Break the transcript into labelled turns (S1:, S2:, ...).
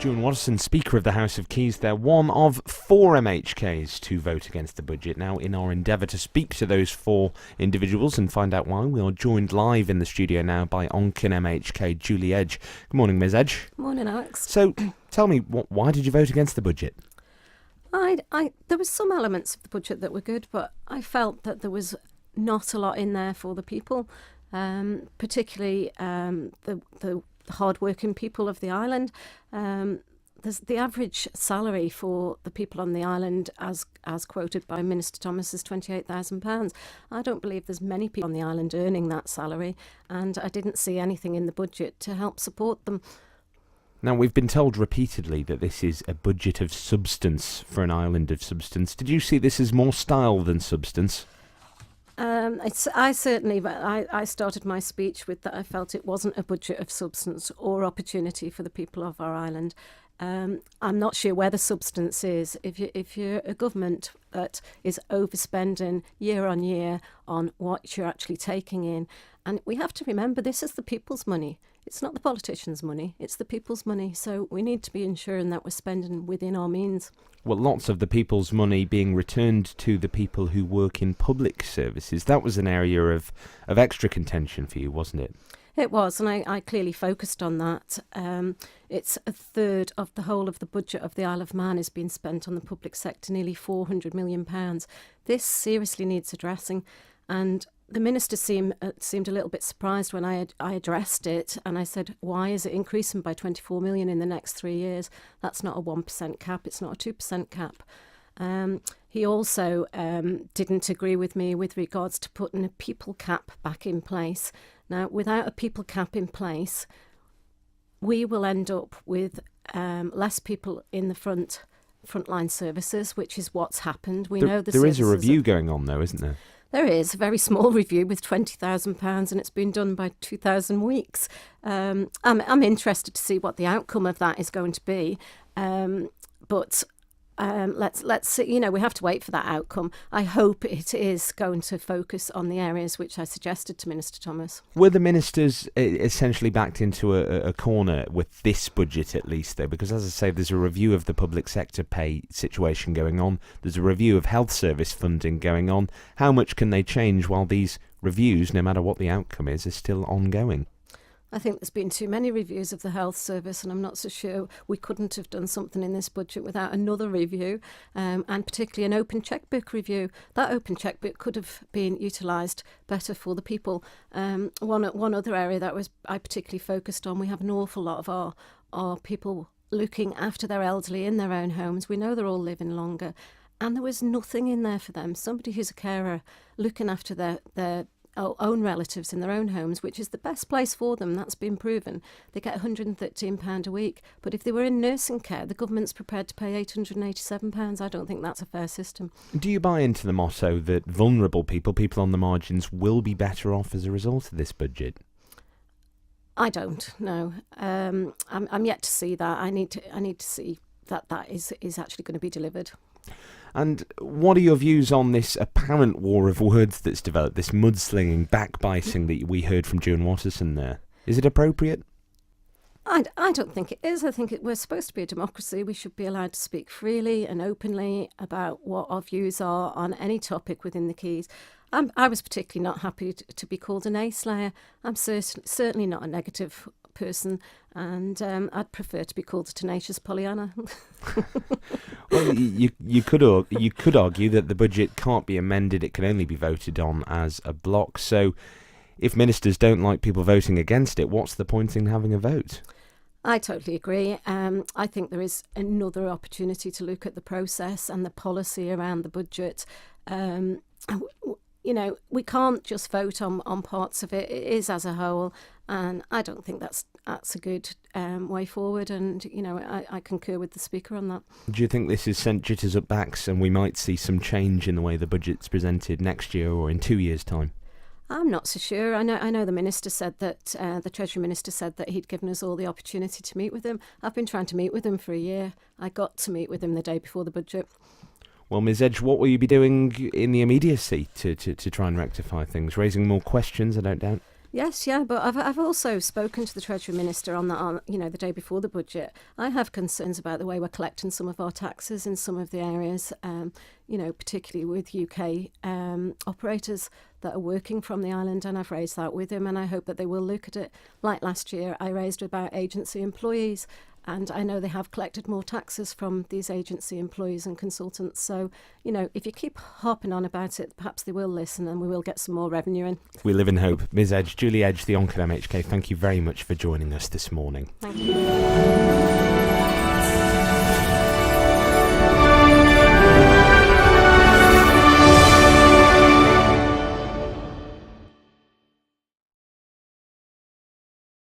S1: Julie Edge, Speaker of the House of Keys, they're one of 4 MHKs to vote against the budget. Now, in our endeavour to speak to those 4 individuals and find out why, we are joined live in the studio now by Onchan MHK Julie Edge. Good morning, Ms Edge.
S2: Good morning, Alex.
S1: So, tell me, why did you vote against the budget?
S2: There were some elements of the budget that were good, but I felt that there was not a lot in there for the people, particularly the hard-working people of the island. The average salary for the people on the island, as quoted by Minister Thomas, is £28,000. I don't believe there's many people on the island earning that salary, and I didn't see anything in the budget to help support them.
S1: Now, we've been told repeatedly that this is a budget of substance for an island of substance. Did you see this as more style than substance?
S2: I started my speech with that I felt it wasn't a budget of substance or opportunity for the people of our island. I'm not sure where the substance is. If you're a government that is overspending year on year on what you're actually taking in, and we have to remember this is the people's money. It's not the politicians' money, it's the people's money. So we need to be ensuring that we're spending within our means.
S1: Well, lots of the people's money being returned to the people who work in public services. That was an area of extra contention for you, wasn't it?
S2: It was, and I clearly focused on that. It's a third of the whole of the budget of the Isle of Man is being spent on the public sector, nearly £400 million. This seriously needs addressing, and the minister seemed a little bit surprised when I addressed it, and I said, why is it increasing by 24 million in the next 3 years? That's not a 1% cap, it's not a 2% cap. He also didn't agree with me with regards to putting a people cap back in place. Now, without a people cap in place, we will end up with less people in the frontline services, which is what's happened. We know
S1: there is a review going on, though, isn't there?
S2: There is a very small review with £20,000, and it's been done by 2,000 weeks. I'm interested to see what the outcome of that is going to be, but let's see. You know, we have to wait for that outcome. I hope it is going to focus on the areas which I suggested to Minister Thomas.
S1: Were the ministers essentially backed into a corner with this budget, at least, though? Because, as I say, there's a review of the public sector pay situation going on. There's a review of health service funding going on. How much can they change while these reviews, no matter what the outcome is, are still ongoing?
S2: I think there's been too many reviews of the health service, and I'm not so sure we couldn't have done something in this budget without another review, and particularly an open chequebook review. That open chequebook could have been utilised better for the people. One other area that I particularly focused on, we have an awful lot of our people looking after their elderly in their own homes. We know they're all living longer, and there was nothing in there for them. Somebody who's a carer looking after their own relatives in their own homes, which is the best place for them. That's been proven. They get £113 a week, but if they were in nursing care, the government's prepared to pay £887. I don't think that's a fair system. Do
S1: you buy into the motto that vulnerable people on the margins, will be better off as a result of this budget?
S2: I don't. No. I'm yet to see that. I need to see that is actually going to be delivered.
S1: And what are your views on this apparent war of words that's developed, this mudslinging, backbiting that we heard from Julie Edge there? Is it appropriate?
S2: I don't think it is. I think we're supposed to be a democracy. We should be allowed to speak freely and openly about what our views are on any topic within the Keys. I was particularly not happy to be called a nayslayer. I'm certainly not a negative person, and I'd prefer to be called a tenacious Pollyanna.
S1: Well, you could argue that the budget can't be amended; it can only be voted on as a block. So, if ministers don't like people voting against it, what's the point in having a vote?
S2: I totally agree. I think there is another opportunity to look at the process and the policy around the budget. You know, we can't just vote on parts of it. It is as a whole, and I don't think that's a good way forward. And, you know, I concur with the Speaker on that. Do
S1: you think this has sent jitters up backs and we might see some change in the way the budget's presented next year or in 2 years' time?
S2: I'm not so sure. I know the Minister said that, the Treasury Minister said that he'd given us all the opportunity to meet with him. I've been trying to meet with him for a year. I got to meet with him the day before the budget.
S1: Well, Ms Edge, what will you be doing in the immediacy to try and rectify things? Raising more questions, I don't doubt?
S2: Yes, yeah, but I've also spoken to the Treasury Minister on that, the day before the budget. I have concerns about the way we're collecting some of our taxes in some of the areas, particularly with UK operators that are working from the island, and I've raised that with him, and I hope that they will look at it. Like last year, I raised about agency employees, and I know they have collected more taxes from these agency employees and consultants. So, if you keep harping on about it, perhaps they will listen and we will get some more revenue in.
S1: We live in hope. Ms Edge, Julie Edge, the Onchan MHK, thank you very much for joining us this morning.
S2: Thank you.